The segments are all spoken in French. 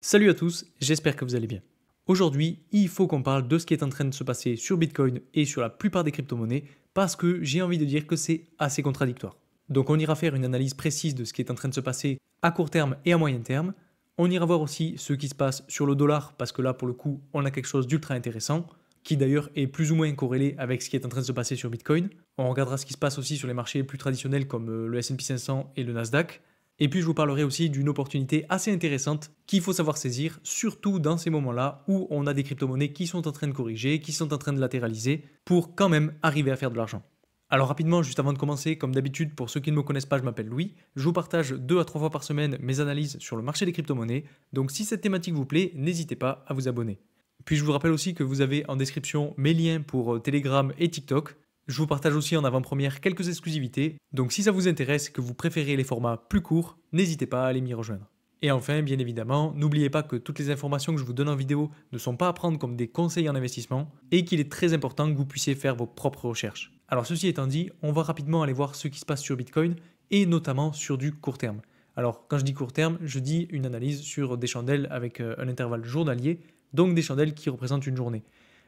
Salut à tous, j'espère que vous allez bien. Aujourd'hui, il faut qu'on parle de ce qui est en train de se passer sur Bitcoin et sur la plupart des crypto-monnaies parce que j'ai envie de dire que c'est assez contradictoire. Donc on ira faire une analyse précise de ce qui est en train de se passer à court terme et à moyen terme. On ira voir aussi ce qui se passe sur le dollar parce que là pour le coup on a quelque chose d'ultra intéressant qui d'ailleurs est plus ou moins corrélé avec ce qui est en train de se passer sur Bitcoin. On regardera ce qui se passe aussi sur les marchés plus traditionnels comme le S&P 500 et le Nasdaq. Et puis je vous parlerai aussi d'une opportunité assez intéressante qu'il faut savoir saisir, surtout dans ces moments-là où on a des crypto-monnaies qui sont en train de corriger, qui sont en train de latéraliser, pour quand même arriver à faire de l'argent. Alors rapidement, juste avant de commencer, comme d'habitude, pour ceux qui ne me connaissent pas, je m'appelle Louis. Je vous partage 2 à 3 fois par semaine mes analyses sur le marché des crypto-monnaies. Donc si cette thématique vous plaît, n'hésitez pas à vous abonner. Puis je vous rappelle aussi que vous avez en description mes liens pour Telegram et TikTok. Je vous partage aussi en avant-première quelques exclusivités, donc si ça vous intéresse et que vous préférez les formats plus courts, n'hésitez pas à aller m'y rejoindre. Et enfin, bien évidemment, n'oubliez pas que toutes les informations que je vous donne en vidéo ne sont pas à prendre comme des conseils en investissement et qu'il est très important que vous puissiez faire vos propres recherches. Alors ceci étant dit, on va rapidement aller voir ce qui se passe sur Bitcoin et notamment sur du court terme. Alors quand je dis court terme, je dis une analyse sur des chandelles avec un intervalle journalier, donc des chandelles qui représentent une journée.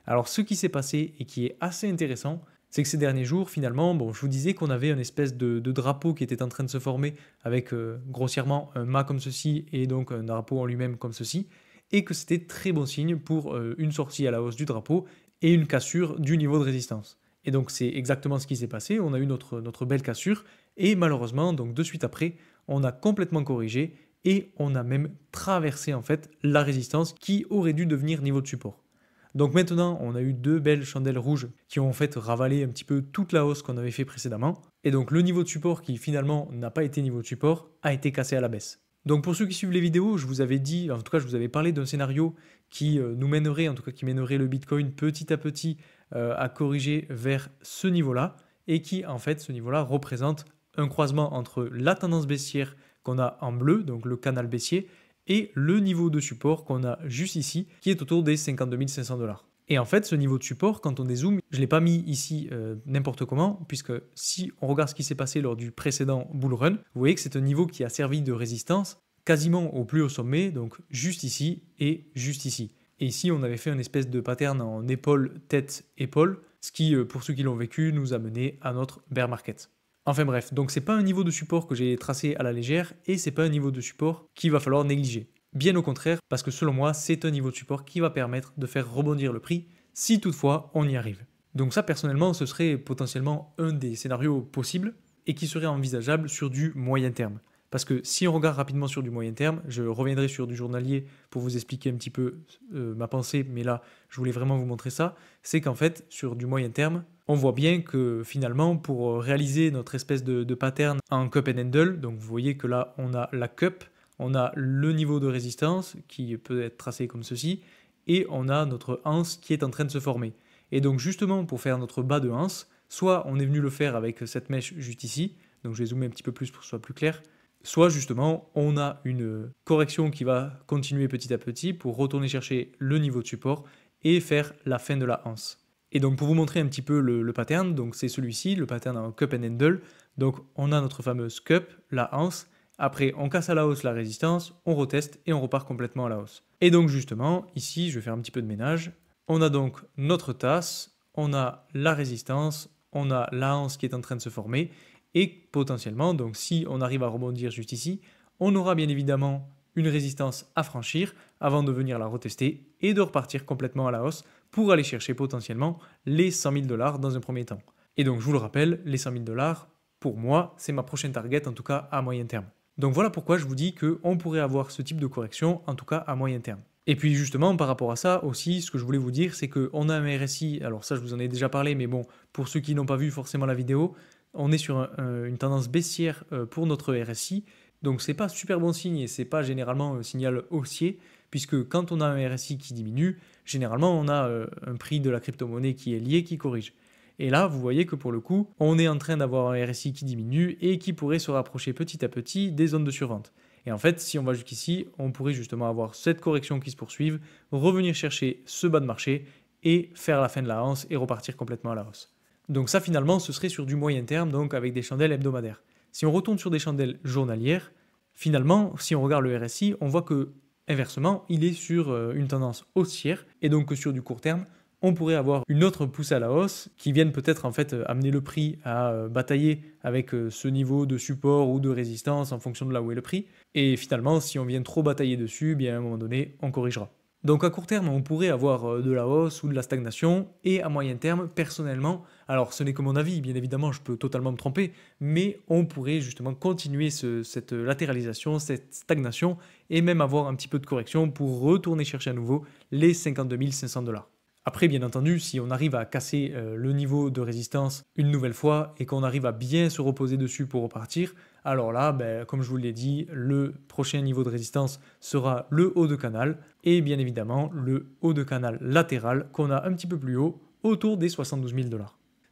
Alors ce qui s'est passé et qui est assez intéressant, c'est que ces derniers jours, finalement, je vous disais qu'on avait une espèce de drapeau qui était en train de se former avec grossièrement un mât comme ceci et donc un drapeau en lui-même comme ceci, et que c'était très bon signe pour une sortie à la hausse du drapeau et une cassure du niveau de résistance. Et donc c'est exactement ce qui s'est passé, on a eu notre belle cassure, et malheureusement, donc de suite après, on a complètement corrigé et on a même traversé en fait la résistance qui aurait dû devenir niveau de support. Donc maintenant, on a eu 2 belles chandelles rouges qui ont en fait ravalé un petit peu toute la hausse qu'on avait fait précédemment. Et donc le niveau de support qui finalement n'a pas été niveau de support a été cassé à la baisse. Donc pour ceux qui suivent les vidéos, je vous avais dit, en tout cas je vous avais parlé d'un scénario qui nous mènerait, en tout cas qui mènerait le Bitcoin petit à petit à corriger vers ce niveau-là et qui en fait ce niveau-là représente un croisement entre la tendance baissière qu'on a en bleu, donc le canal baissier, et le niveau de support qu'on a juste ici, qui est autour des 52 500 $. Et en fait, ce niveau de support, quand on dézoome, je ne l'ai pas mis ici n'importe comment, puisque si on regarde ce qui s'est passé lors du précédent bull run, vous voyez que c'est un niveau qui a servi de résistance quasiment au plus haut sommet, donc juste ici et juste ici. Et ici, on avait fait une espèce de pattern en épaule, tête, épaule, ce qui, pour ceux qui l'ont vécu, nous a mené à notre bear market. Enfin bref, donc c'est pas un niveau de support que j'ai tracé à la légère et c'est pas un niveau de support qu'il va falloir négliger. Bien au contraire, parce que selon moi, c'est un niveau de support qui va permettre de faire rebondir le prix si toutefois on y arrive. Donc ça personnellement, ce serait potentiellement un des scénarios possibles et qui serait envisageable sur du moyen terme. Parce que si on regarde rapidement sur du moyen terme, je reviendrai sur du journalier pour vous expliquer un petit peu ma pensée, mais là, je voulais vraiment vous montrer ça, c'est qu'en fait, sur du moyen terme, on voit bien que finalement, pour réaliser notre espèce de pattern en cup and handle, donc vous voyez que là, on a la cup, on a le niveau de résistance qui peut être tracé comme ceci, et on a notre anse qui est en train de se former. Et donc justement, pour faire notre bas de anse, soit on est venu le faire avec cette mèche juste ici, donc je vais zoomer un petit peu plus pour que ce soit plus clair, soit justement on a une correction qui va continuer petit à petit pour retourner chercher le niveau de support et faire la fin de la anse. Et donc pour vous montrer un petit peu le pattern, donc c'est celui-ci, le pattern en cup and handle. Donc on a notre fameuse cup, la anse, après on casse à la hausse la résistance, on reteste et on repart complètement à la hausse. Et donc justement, ici je vais faire un petit peu de ménage, on a donc notre tasse, on a la résistance, on a la anse qui est en train de se former, et potentiellement, donc si on arrive à rebondir juste ici, on aura bien évidemment une résistance à franchir avant de venir la retester et de repartir complètement à la hausse pour aller chercher potentiellement les 100 000 $ dans un premier temps. Et donc je vous le rappelle, les 100 000 $, pour moi, c'est ma prochaine target, en tout cas à moyen terme. Donc voilà pourquoi je vous dis qu'on pourrait avoir ce type de correction, en tout cas à moyen terme. Et puis justement, par rapport à ça aussi, ce que je voulais vous dire, c'est qu'on a un RSI, alors ça je vous en ai déjà parlé, mais bon, pour ceux qui n'ont pas vu forcément la vidéo, on est sur une tendance baissière pour notre RSI, donc c'est pas super bon signe et c'est pas généralement un signal haussier, puisque quand on a un RSI qui diminue, généralement on a un prix de la crypto-monnaie qui est lié, qui corrige. Et là, vous voyez que pour le coup, on est en train d'avoir un RSI qui diminue et qui pourrait se rapprocher petit à petit des zones de survente. Et en fait, si on va jusqu'ici, on pourrait justement avoir cette correction qui se poursuive, revenir chercher ce bas de marché et faire la fin de la hausse et repartir complètement à la hausse. Donc ça finalement, ce serait sur du moyen terme, donc avec des chandelles hebdomadaires. Si on retourne sur des chandelles journalières, finalement, si on regarde le RSI, on voit que inversement, il est sur une tendance haussière et donc sur du court terme, on pourrait avoir une autre poussée à la hausse qui vienne peut-être en fait amener le prix à batailler avec ce niveau de support ou de résistance en fonction de là où est le prix. Et finalement, si on vient trop batailler dessus, bien à un moment donné, on corrigera. Donc à court terme, on pourrait avoir de la hausse ou de la stagnation, et à moyen terme, personnellement, alors ce n'est que mon avis, bien évidemment, je peux totalement me tromper, mais on pourrait justement continuer cette latéralisation, cette stagnation, et même avoir un petit peu de correction pour retourner chercher à nouveau les 52 500 $. Après, bien entendu, si on arrive à casser le niveau de résistance une nouvelle fois et qu'on arrive à bien se reposer dessus pour repartir, alors là, comme je vous l'ai dit, le prochain niveau de résistance sera le haut de canal et bien évidemment le haut de canal latéral qu'on a un petit peu plus haut, autour des 72 000 $.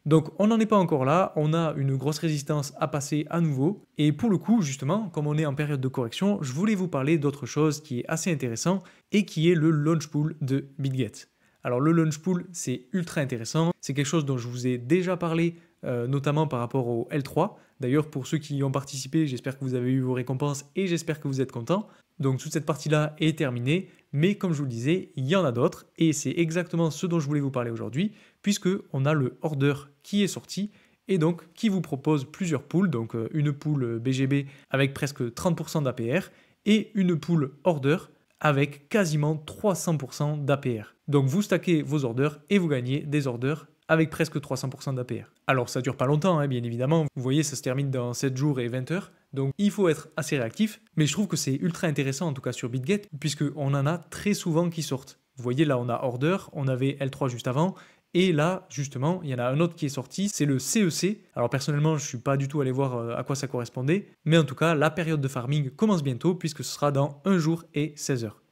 Donc on n'en est pas encore là, on a une grosse résistance à passer à nouveau. Et pour le coup, justement, comme on est en période de correction, je voulais vous parler d'autre chose qui est assez intéressant et qui est le launch pool de BitGet. Alors le launch pool, c'est ultra intéressant, c'est quelque chose dont je vous ai déjà parlé, notamment par rapport au L3. D'ailleurs, pour ceux qui y ont participé, j'espère que vous avez eu vos récompenses et j'espère que vous êtes contents. Donc toute cette partie-là est terminée, mais comme je vous le disais, il y en a d'autres et c'est exactement ce dont je voulais vous parler aujourd'hui, puisque on a le order qui est sorti et donc qui vous propose plusieurs pools, donc une pool BGB avec presque 30% d'APR et une pool order avec quasiment 300% d'APR. Donc vous stackez vos orders et vous gagnez des orders avec presque 300% d'APR. Alors ça dure pas longtemps, bien évidemment. Vous voyez, ça se termine dans 7 jours et 20 heures. Donc il faut être assez réactif. Mais je trouve que c'est ultra intéressant, en tout cas sur BitGet, puisqu'on en a très souvent qui sortent. Vous voyez, là on a order, on avait L3 juste avant. Et là, justement, il y en a un autre qui est sorti, c'est le CEC. Alors personnellement, je ne suis pas du tout allé voir à quoi ça correspondait. Mais en tout cas, la période de farming commence bientôt, puisque ce sera dans 1 jour et 16 heures.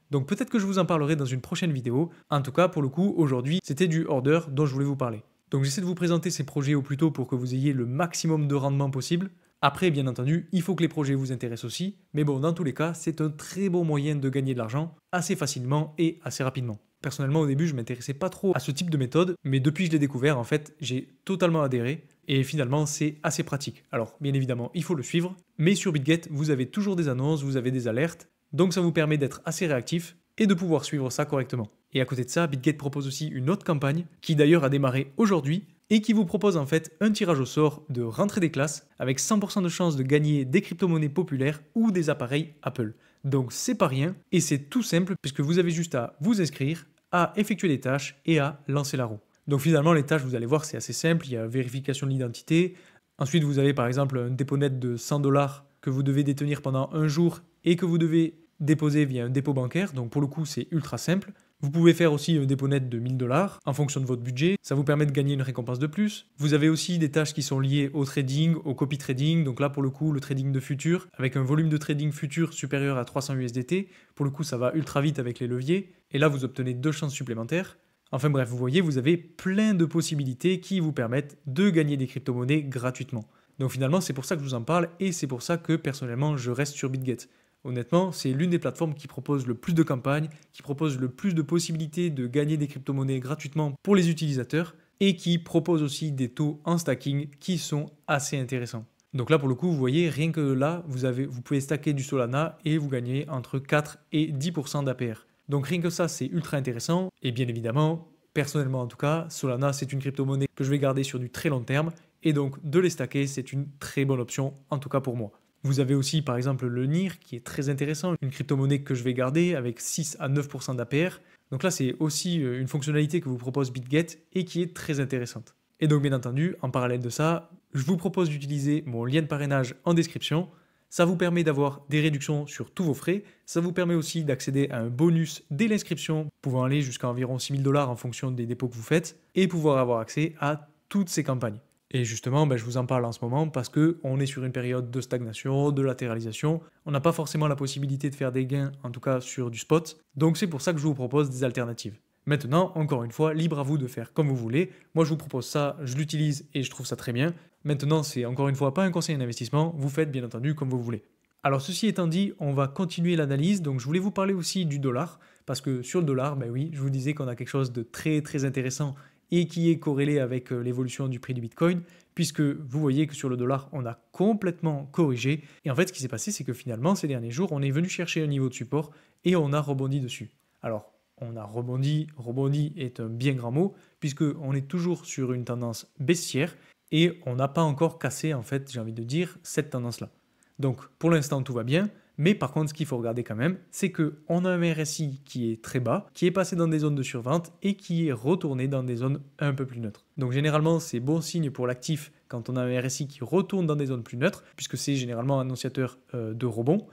Donc peut-être que je vous en parlerai dans une prochaine vidéo. En tout cas, pour le coup, aujourd'hui, c'était du order dont je voulais vous parler. Donc j'essaie de vous présenter ces projets au plus tôt pour que vous ayez le maximum de rendement possible. Après, bien entendu, il faut que les projets vous intéressent aussi. Mais bon, dans tous les cas, c'est un très bon moyen de gagner de l'argent assez facilement et assez rapidement. Personnellement, au début, je ne m'intéressais pas trop à ce type de méthode, mais depuis que je l'ai découvert, en fait, j'ai totalement adhéré. Et finalement, c'est assez pratique. Alors, bien évidemment, il faut le suivre. Mais sur BitGet, vous avez toujours des annonces, vous avez des alertes. Donc ça vous permet d'être assez réactif et de pouvoir suivre ça correctement. Et à côté de ça, BitGet propose aussi une autre campagne qui d'ailleurs a démarré aujourd'hui et qui vous propose en fait un tirage au sort de rentrée des classes avec 100% de chance de gagner des crypto-monnaies populaires ou des appareils Apple. Donc c'est pas rien et c'est tout simple puisque vous avez juste à vous inscrire, à effectuer des tâches et à lancer la roue. Donc finalement les tâches, vous allez voir, c'est assez simple, il y a vérification de l'identité. Ensuite vous avez par exemple un dépôt net de 100 $ que vous devez détenir pendant un jour et que vous devez déposer via un dépôt bancaire, donc pour le coup c'est ultra simple. Vous pouvez faire aussi un dépôt net de 1000 $ en fonction de votre budget, ça vous permet de gagner une récompense de plus. Vous avez aussi des tâches qui sont liées au trading, au copy trading, donc là pour le coup le trading de futur, avec un volume de trading futur supérieur à 300 USDT, pour le coup ça va ultra vite avec les leviers, et là vous obtenez 2 chances supplémentaires. Enfin bref, vous voyez, vous avez plein de possibilités qui vous permettent de gagner des crypto-monnaies gratuitement. Donc finalement c'est pour ça que je vous en parle, et c'est pour ça que personnellement je reste sur BitGet. Honnêtement, c'est l'une des plateformes qui propose le plus de campagnes, qui propose le plus de possibilités de gagner des crypto-monnaies gratuitement pour les utilisateurs et qui propose aussi des taux en stacking qui sont assez intéressants. Donc là, pour le coup, vous voyez, rien que là, vous pouvez stacker du Solana et vous gagnez entre 4 et 10% d'APR. Donc rien que ça, c'est ultra intéressant. Et bien évidemment, personnellement en tout cas, Solana, c'est une crypto-monnaie que je vais garder sur du très long terme. Et donc de les stacker, c'est une très bonne option, en tout cas pour moi. Vous avez aussi par exemple le NIR qui est très intéressant, une crypto-monnaie que je vais garder avec 6 à 9% d'APR. Donc là c'est aussi une fonctionnalité que vous propose BitGet et qui est très intéressante. Et donc bien entendu, en parallèle de ça, je vous propose d'utiliser mon lien de parrainage en description. Ça vous permet d'avoir des réductions sur tous vos frais. Ça vous permet aussi d'accéder à un bonus dès l'inscription, pouvant aller jusqu'à environ 6 000 $ en fonction des dépôts que vous faites, et pouvoir avoir accès à toutes ces campagnes. Et justement, je vous en parle en ce moment parce qu'on est sur une période de stagnation, de latéralisation. On n'a pas forcément la possibilité de faire des gains, en tout cas sur du spot. Donc c'est pour ça que je vous propose des alternatives. Maintenant, encore une fois, libre à vous de faire comme vous voulez. Moi, je vous propose ça, je l'utilise et je trouve ça très bien. Maintenant, c'est encore une fois pas un conseil d'investissement. Vous faites bien entendu comme vous voulez. Alors ceci étant dit, on va continuer l'analyse. Donc je voulais vous parler aussi du dollar parce que sur le dollar, oui, je vous disais qu'on a quelque chose de très très intéressant et qui est corrélé avec l'évolution du prix du Bitcoin, puisque vous voyez que sur le dollar, on a complètement corrigé. Et en fait, ce qui s'est passé, c'est que finalement, ces derniers jours, on est venu chercher un niveau de support et on a rebondi dessus. Alors, on a rebondi est un bien grand mot, puisqu'on est toujours sur une tendance baissière et on n'a pas encore cassé, en fait, j'ai envie de dire, cette tendance-là. Donc, pour l'instant, tout va bien. Mais par contre, ce qu'il faut regarder quand même, c'est qu'on a un RSI qui est très bas, qui est passé dans des zones de survente et qui est retourné dans des zones un peu plus neutres. Donc généralement, c'est bon signe pour l'actif quand on a un RSI qui retourne dans des zones plus neutres, puisque c'est généralement annonciateur de rebond.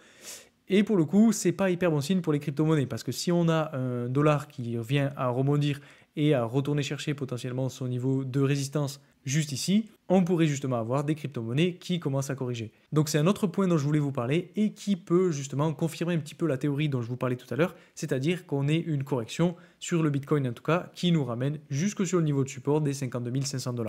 Et pour le coup, c'est pas hyper bon signe pour les crypto-monnaies, parce que si on a un dollar qui vient à rebondir et à retourner chercher potentiellement son niveau de résistance juste ici, on pourrait justement avoir des crypto-monnaies qui commencent à corriger. Donc c'est un autre point dont je voulais vous parler et qui peut justement confirmer un petit peu la théorie dont je vous parlais tout à l'heure, c'est-à-dire qu'on ait une correction sur le Bitcoin en tout cas, qui nous ramène jusque sur le niveau de support des 52 500 $.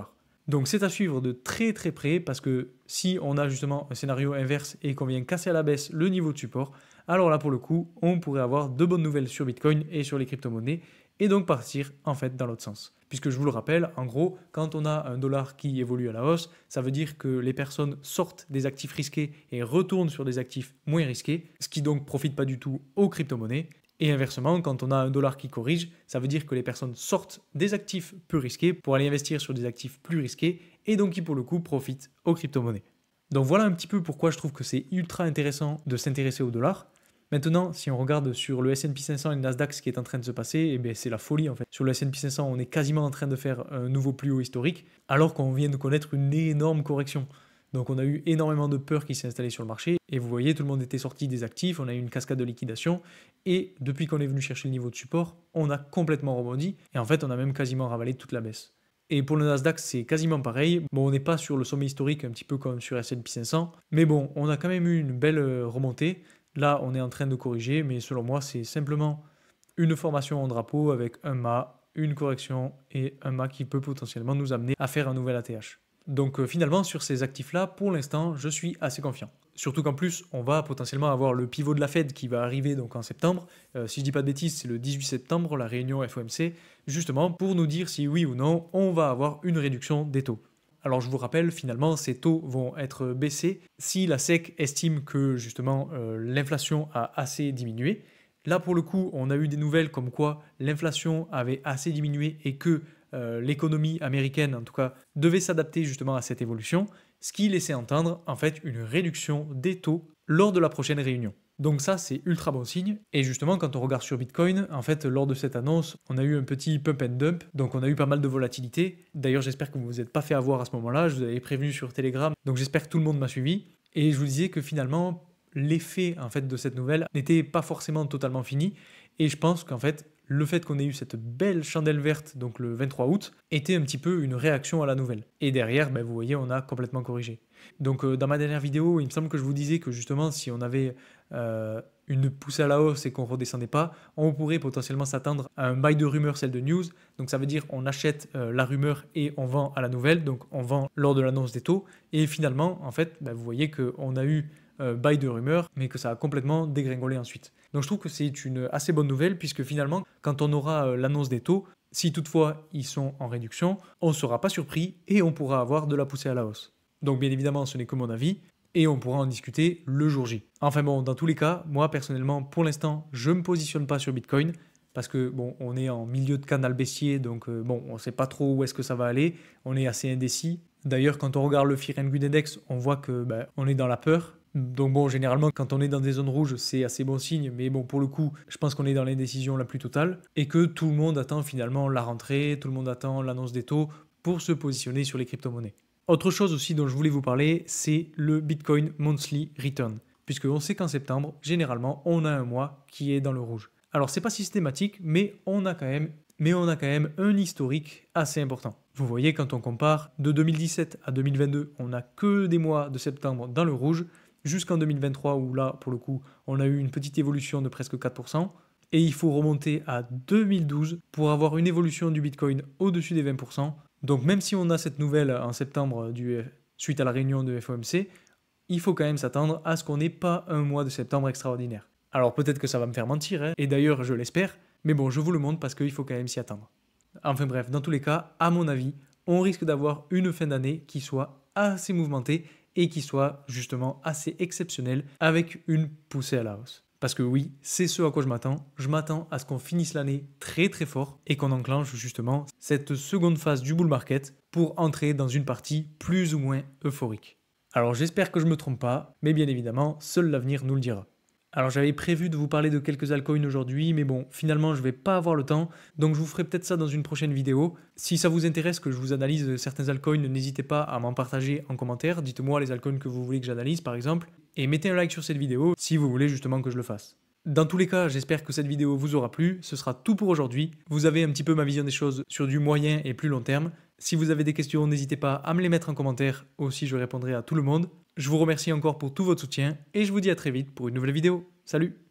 Donc c'est à suivre de très très près, parce que si on a justement un scénario inverse et qu'on vient casser à la baisse le niveau de support, alors là pour le coup, on pourrait avoir de bonnes nouvelles sur Bitcoin et sur les crypto-monnaies, et donc partir en fait dans l'autre sens. Puisque je vous le rappelle, en gros, quand on a un dollar qui évolue à la hausse, ça veut dire que les personnes sortent des actifs risqués et retournent sur des actifs moins risqués, ce qui donc profite pas du tout aux crypto-monnaies. Et inversement, quand on a un dollar qui corrige, ça veut dire que les personnes sortent des actifs peu risqués pour aller investir sur des actifs plus risqués et donc qui pour le coup profitent aux crypto-monnaies. Donc voilà un petit peu pourquoi je trouve que c'est ultra intéressant de s'intéresser au dollar. Maintenant, si on regarde sur le S&P 500 et le Nasdaq ce qui est en train de se passer, eh bien, c'est la folie en fait. Sur le S&P 500, on est quasiment en train de faire un nouveau plus haut historique, alors qu'on vient de connaître une énorme correction. Donc on a eu énormément de peur qui s'est installée sur le marché, et vous voyez, tout le monde était sorti des actifs, on a eu une cascade de liquidation, et depuis qu'on est venu chercher le niveau de support, on a complètement rebondi, et en fait on a même quasiment ravalé toute la baisse. Et pour le Nasdaq, c'est quasiment pareil. Bon, on n'est pas sur le sommet historique, un petit peu comme sur S&P 500, mais bon, on a quand même eu une belle remontée. Là, on est en train de corriger, mais selon moi, c'est simplement une formation en drapeau avec un mât, une correction et un mât qui peut potentiellement nous amener à faire un nouvel ATH. Donc finalement, sur ces actifs-là, pour l'instant, je suis assez confiant. Surtout qu'en plus, on va potentiellement avoir le pivot de la Fed qui va arriver donc en septembre. Si je dis pas de bêtises, c'est le 18 septembre, la réunion FOMC, justement pour nous dire si oui ou non, on va avoir une réduction des taux. Alors je vous rappelle, finalement, ces taux vont être baissés si la SEC estime que justement l'inflation a assez diminué. Là, pour le coup, on a eu des nouvelles comme quoi l'inflation avait assez diminué et que l'économie américaine, en tout cas, devait s'adapter justement à cette évolution, ce qui laissait entendre en fait une réduction des taux lors de la prochaine réunion. Donc ça, c'est ultra bon signe. Et justement, quand on regarde sur Bitcoin, en fait, lors de cette annonce, on a eu un petit pump and dump. Donc on a eu pas mal de volatilité. D'ailleurs, j'espère que vous ne vous êtes pas fait avoir à ce moment-là. Je vous avais prévenu sur Telegram. Donc j'espère que tout le monde m'a suivi. Et je vous disais que finalement, l'effet en fait de cette nouvelle n'était pas forcément totalement fini. Et je pense qu'en fait, le fait qu'on ait eu cette belle chandelle verte, donc le 23 août, était un petit peu une réaction à la nouvelle. Et derrière, ben, vous voyez, on a complètement corrigé. Donc dans ma dernière vidéo, il me semble que je vous disais que justement, si on avait une poussée à la hausse et qu'on ne redescendait pas, on pourrait potentiellement s'attendre à un buy de rumeur, sell de news. Donc ça veut dire on achète la rumeur et on vend à la nouvelle, donc on vend lors de l'annonce des taux. Et finalement, en fait, ben, vous voyez qu'on a eu buy de rumeur, mais que ça a complètement dégringolé ensuite. Donc je trouve que c'est une assez bonne nouvelle, puisque finalement, quand on aura l'annonce des taux, si toutefois ils sont en réduction, on ne sera pas surpris et on pourra avoir de la poussée à la hausse. Donc bien évidemment, ce n'est que mon avis, et on pourra en discuter le jour J. Enfin bon, dans tous les cas, moi personnellement, pour l'instant, je ne me positionne pas sur Bitcoin, parce que bon, on est en milieu de canal baissier, donc bon, on ne sait pas trop où est-ce que ça va aller, on est assez indécis. D'ailleurs, quand on regarde le Fear and Greed Index, on voit que on est dans la peur. Donc bon, généralement, quand on est dans des zones rouges, c'est assez bon signe, mais bon, pour le coup, je pense qu'on est dans l'indécision la plus totale, et que tout le monde attend finalement la rentrée, tout le monde attend l'annonce des taux pour se positionner sur les crypto-monnaies. Autre chose aussi dont je voulais vous parler, c'est le Bitcoin Monthly Return, puisque on sait qu'en septembre, généralement, on a un mois qui est dans le rouge. Alors c'est pas systématique, mais on a quand même un historique assez important. Vous voyez, quand on compare de 2017 à 2022, on n'a que des mois de septembre dans le rouge, jusqu'en 2023 où là, pour le coup, on a eu une petite évolution de presque 4%. Et il faut remonter à 2012 pour avoir une évolution du Bitcoin au-dessus des 20%. Donc même si on a cette nouvelle en septembre suite à la réunion de FOMC, il faut quand même s'attendre à ce qu'on n'ait pas un mois de septembre extraordinaire. Alors peut-être que ça va me faire mentir, et d'ailleurs je l'espère, mais bon, je vous le montre parce qu'il faut quand même s'y attendre. Enfin bref, dans tous les cas, à mon avis, on risque d'avoir une fin d'année qui soit assez mouvementée et qui soit justement assez exceptionnelle avec une poussée à la hausse. Parce que oui, c'est ce à quoi je m'attends. Je m'attends à ce qu'on finisse l'année très très fort et qu'on enclenche justement cette seconde phase du bull market pour entrer dans une partie plus ou moins euphorique. Alors j'espère que je ne me trompe pas, mais bien évidemment, seul l'avenir nous le dira. Alors j'avais prévu de vous parler de quelques altcoins aujourd'hui, mais bon, finalement je vais pas avoir le temps, donc je vous ferai peut-être ça dans une prochaine vidéo. Si ça vous intéresse que je vous analyse certains altcoins, n'hésitez pas à m'en partager en commentaire, dites-moi les altcoins que vous voulez que j'analyse par exemple, et mettez un like sur cette vidéo si vous voulez justement que je le fasse. Dans tous les cas, j'espère que cette vidéo vous aura plu, ce sera tout pour aujourd'hui. Vous avez un petit peu ma vision des choses sur du moyen et plus long terme. Si vous avez des questions, n'hésitez pas à me les mettre en commentaire, aussi je répondrai à tout le monde. Je vous remercie encore pour tout votre soutien et je vous dis à très vite pour une nouvelle vidéo. Salut!